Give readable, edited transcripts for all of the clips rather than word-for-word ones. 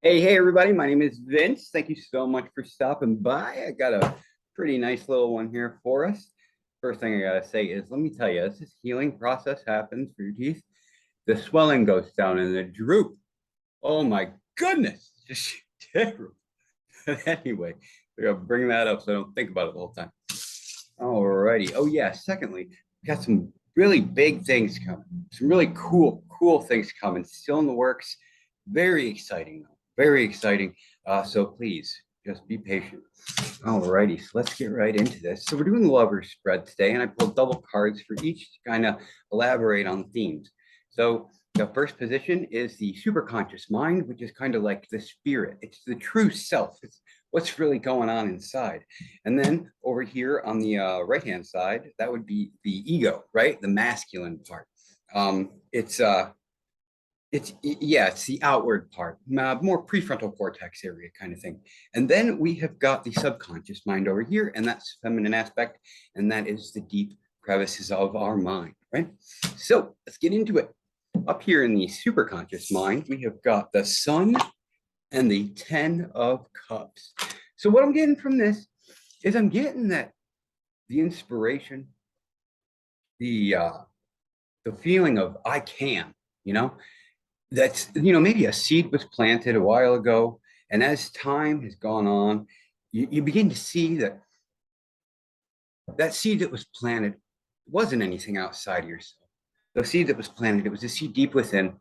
Hey, everybody. My name is Vince. Thank you so much for stopping by. I got a pretty nice little one here for us. First thing I gotta say is, let me tell you, as this healing process happens for your teeth, the swelling goes down and the droop. Oh my goodness, just terrible. Anyway, I gotta bring that up so I don't think about it the whole time. Alrighty. Oh yeah. Secondly, we got some really big things coming. Some really cool things coming. Still in the works. Very exciting though. Very exciting. So please just be patient. Alrighty, so let's get right into this. So we're doing the lover spread today, and I pulled double cards for each to kind of elaborate on the themes. So the first position is the superconscious mind, which is kind of like the spirit. It's the true self. It's what's really going on inside. And then over here on the right-hand side, that would be the ego, right? The masculine part. It's the outward part, more prefrontal cortex area kind of thing. And then we have got the subconscious mind over here, and that's feminine aspect, and that is the deep crevices of our mind, right? So let's get into it. Up here in the superconscious mind, we have got the sun and the 10 of cups. So what I'm getting from this is I'm getting that the inspiration, the the feeling of I can, you know, maybe a seed was planted a while ago, and as time has gone on, you begin to see that that seed that was planted wasn't anything outside of yourself. The seed that was planted, it was a seed deep within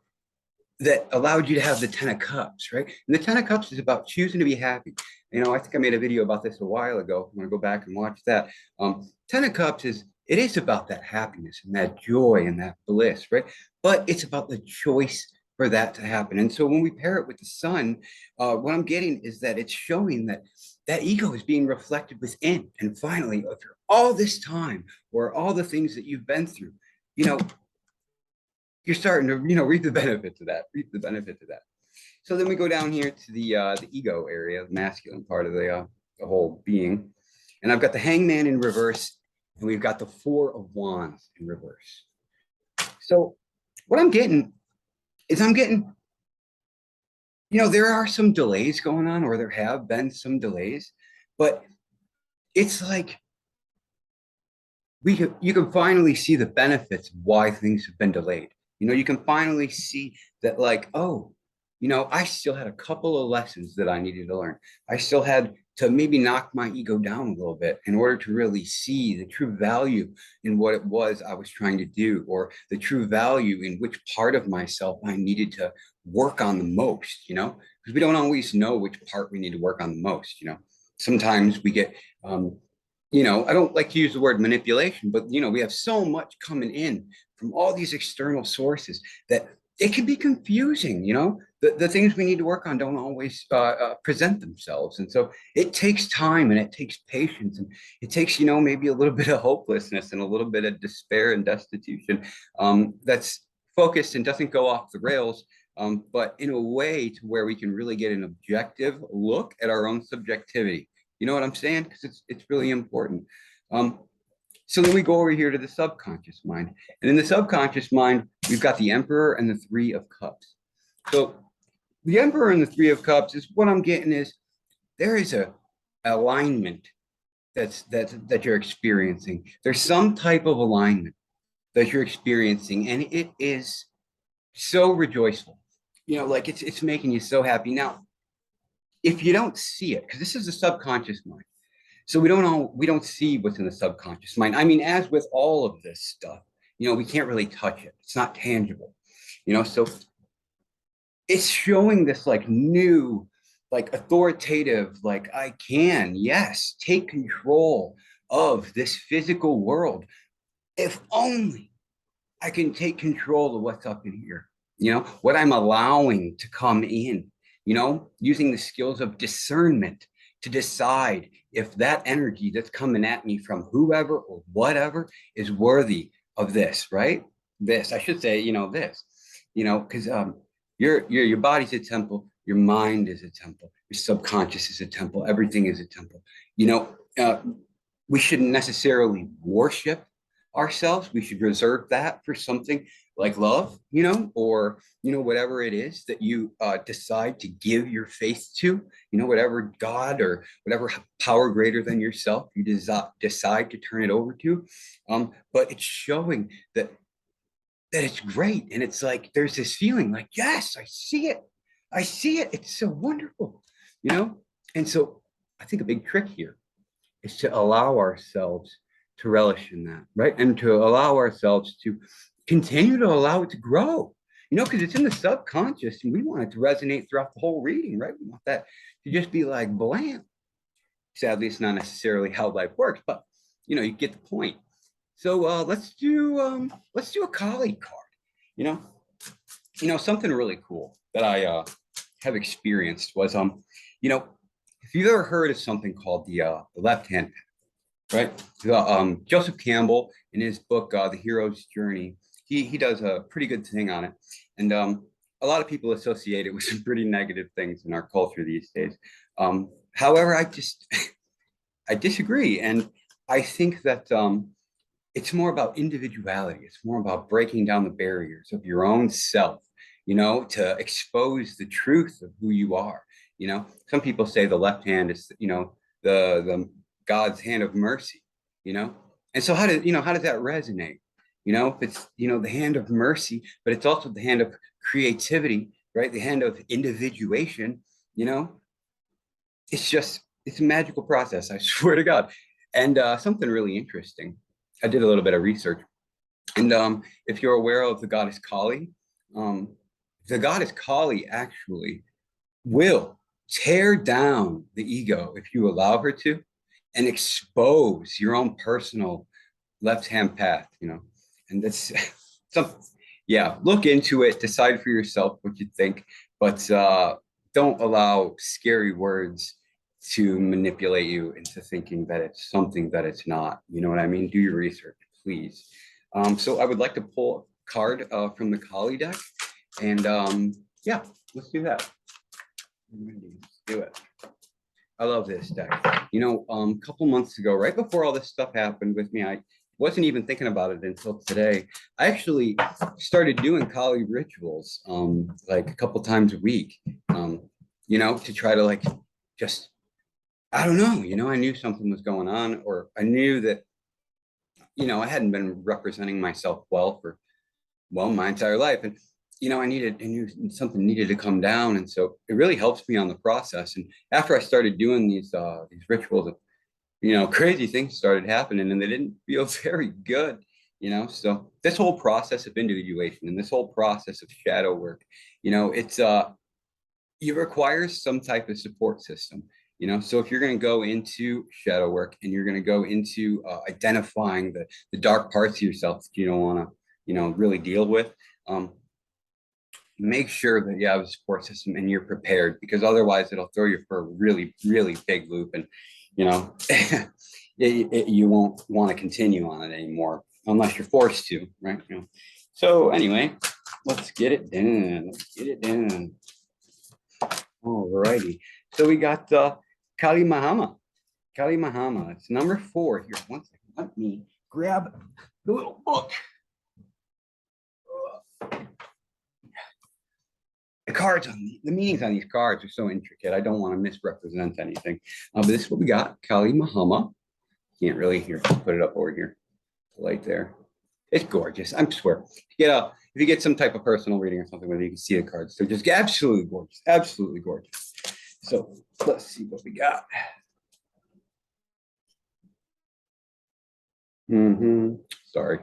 that allowed you to have the 10 of cups, right? And the 10 of cups is about choosing to be happy. I think I made a video about this a while ago. I'm going to go back and watch that. 10 of cups it is about that happiness and that joy and that bliss, right? But it's about the choice for that to happen. And so when we pair it with the sun, what I'm getting is that it's showing that that ego is being reflected within. And finally, after all this time or all the things that you've been through, you know, you're starting to reap the benefits of that, So then we go down here to the ego area, the masculine part of the whole being, and I've got the hangman in reverse, and we've got the four of wands in reverse. So what I'm getting is there are some delays going on, or there have been some delays, but it's like you can finally see the benefits of why things have been delayed. You can finally see that, like, oh, I still had a couple of lessons that I needed to learn. I still had to maybe knock my ego down a little bit in order to really see the true value in what it was I was trying to do, or the true value in which part of myself I needed to work on the most, because we don't always know which part we need to work on the most. Sometimes we get I don't like to use the word manipulation, but we have so much coming in from all these external sources that it can be confusing. The things we need to work on don't always present themselves. And so it takes time and it takes patience and it takes, maybe a little bit of hopelessness and a little bit of despair and destitution that's focused and doesn't go off the rails, but in a way to where we can really get an objective look at our own subjectivity. You know what I'm saying? Because it's really important. Um, so then we go over here to the subconscious mind. And in the subconscious mind, we've got the Emperor and the Three of Cups. So the Emperor and the Three of Cups is what I'm getting is there is a alignment that you're experiencing. There's some type of alignment that you're experiencing, and it is so rejoiceful. Like it's making you so happy. Now, if you don't see it, because this is the subconscious mind, so we don't see what's in the subconscious mind. I mean, as with all of this stuff, we can't really touch it. It's not tangible, so it's showing this like new, like authoritative, like I can, yes, take control of this physical world. If only I can take control of what's up in here, what I'm allowing to come in, using the skills of discernment to decide if that energy that's coming at me from whoever or whatever is worthy of this, right? This, I should say, this, because your body's a temple, your mind is a temple, your subconscious is a temple, everything is a temple. We shouldn't necessarily worship ourselves. We should reserve that for something like love, or, whatever it is that you decide to give your faith to, whatever God or whatever power greater than yourself you decide to turn it over to. But it's showing that it's great. And it's like, there's this feeling like, yes, I see it. I see it. It's so wonderful, you know? And so I think a big trick here is to allow ourselves to relish in that, right? And to allow ourselves to continue to allow it to grow, because it's in the subconscious and we want it to resonate throughout the whole reading, right? We want that to just be like bland. Sadly, it's not necessarily how life works, but you get the point. So let's do a colleague card. You know, something really cool that I have experienced was if you've ever heard of something called the left hand path, right? Joseph Campbell in his book The Hero's Journey, he does a pretty good thing on it, and a lot of people associate it with some pretty negative things in our culture these days. However, I disagree, and I think that it's more about individuality. It's more about breaking down the barriers of your own self, to expose the truth of who you are. Some people say the left hand is, the God's hand of mercy, And so how does that resonate? It's, the hand of mercy, but it's also the hand of creativity, right? The hand of individuation, it's a magical process, I swear to God. And something really interesting. I did a little bit of research. And if you're aware of the goddess Kali, the goddess Kali actually will tear down the ego if you allow her to, and expose your own personal left-hand path, And that's something, yeah, look into it, decide for yourself what you think, but don't allow scary words to manipulate you into thinking that it's something that it's not. You know what I mean? Do your research, please. So I would like to pull a card from the Kali deck. And yeah, let's do that. Let's do it. I love this deck. A couple months ago, right before all this stuff happened with me, I wasn't even thinking about it until today. I actually started doing Kali rituals like a couple times a week, to try to just, I don't know, I knew something was going on, or I knew that, I hadn't been representing myself well for, my entire life. And, I knew something needed to come down. And so it really helps me on the process. And after I started doing these rituals, crazy things started happening and they didn't feel very good, So this whole process of individuation and this whole process of shadow work, it requires some type of support system. So if you're going to go into shadow work and you're going to go into identifying the dark parts of yourself that you don't want to, really deal with, make sure that you have a support system and you're prepared, because otherwise it'll throw you for a really, really big loop. And, you won't want to continue on it anymore unless you're forced to, right? So anyway, let's get it done. Let's get it done. All righty. So we got Kali Mahama. Kali Mahama. It's number 4 here. One second. Let me grab the little book. The cards the meanings on these cards are so intricate. I don't want to misrepresent anything. But this is what we got. Kali Mahama. Can't really hear. Put it up over here. The light there. It's gorgeous. I swear. If you get some type of personal reading or something where you can see the cards, they're just absolutely gorgeous. Absolutely gorgeous. So let's see what we got. Sorry.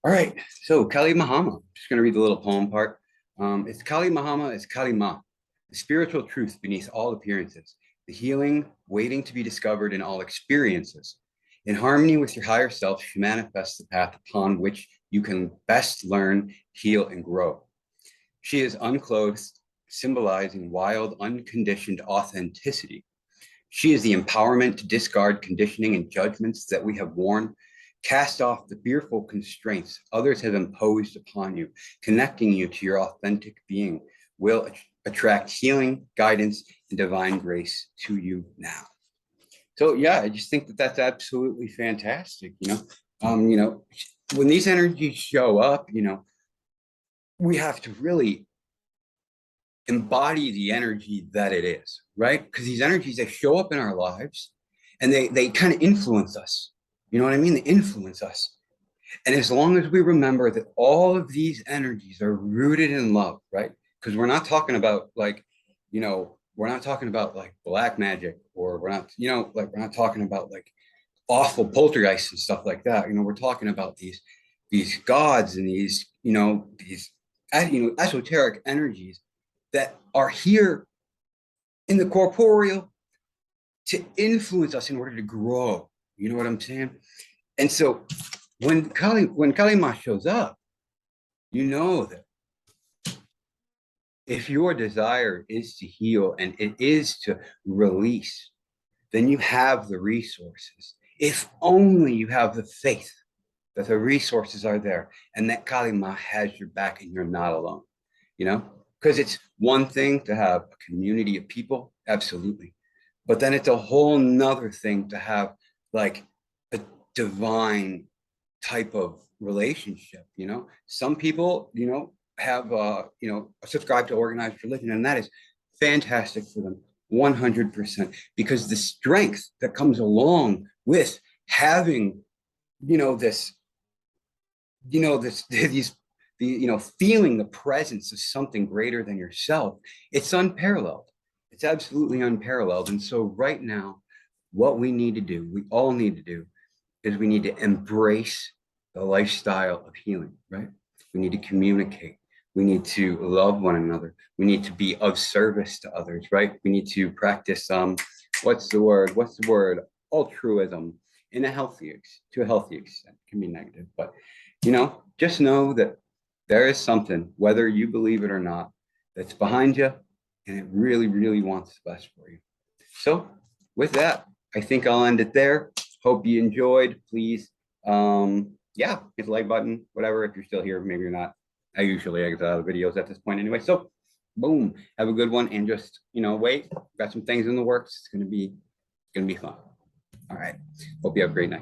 All right. So Kali Mahama. I'm just going to read the little poem part. It's Kali Mahama is Kali Ma, the spiritual truth beneath all appearances, the healing waiting to be discovered in all experiences. In harmony with your higher self, she manifests the path upon which you can best learn, heal, and grow. She is unclothed, symbolizing wild, unconditioned authenticity. She is the empowerment to discard conditioning and judgments that we have worn. Cast off the fearful constraints others have imposed upon you. Connecting you to your authentic being will attract healing, guidance, and divine grace to you now. So yeah, I just think that that's absolutely fantastic. You know, when these energies show up, we have to really embody the energy that it is, right? Because these energies, they show up in our lives and they kind of influence us. You know what I mean? They influence us. And as long as we remember that all of these energies are rooted in love, right? Because we're not talking about like, we're not talking about like black magic, or we're not, like we're not talking about like awful poltergeists and stuff like that. We're talking about these gods and these esoteric energies that are here in the corporeal to influence us in order to grow. You know what I'm saying? And so when Kali Ma shows up, you know that if your desire is to heal and it is to release, then you have the resources. If only you have the faith that the resources are there and that Kali Ma has your back and you're not alone, you know? Because it's one thing to have a community of people, absolutely. But then it's a whole nother thing to have like a divine type of relationship. Some people, have subscribe to organized religion, and that is fantastic for them, 100%, because the strength that comes along with having, this, these feeling the presence of something greater than yourself, it's unparalleled. It's absolutely unparalleled. And so right now, what we need to do, we all need to do, is we need to embrace the lifestyle of healing, right? We need to communicate. We need to love one another. We need to be of service to others, right? We need to practice what's the word? What's the word? Altruism in a to a healthy extent. It can be negative, but just know that there is something, whether you believe it or not, that's behind you, and it really, really wants the best for you. So with that, I think I'll end it there. Hope you enjoyed. Please, yeah, hit the like button, whatever. If you're still here, maybe you're not. I usually exit out of videos at this point anyway. So boom, have a good one, and just wait. Got some things in the works. It's gonna be fun. All right. Hope you have a great night.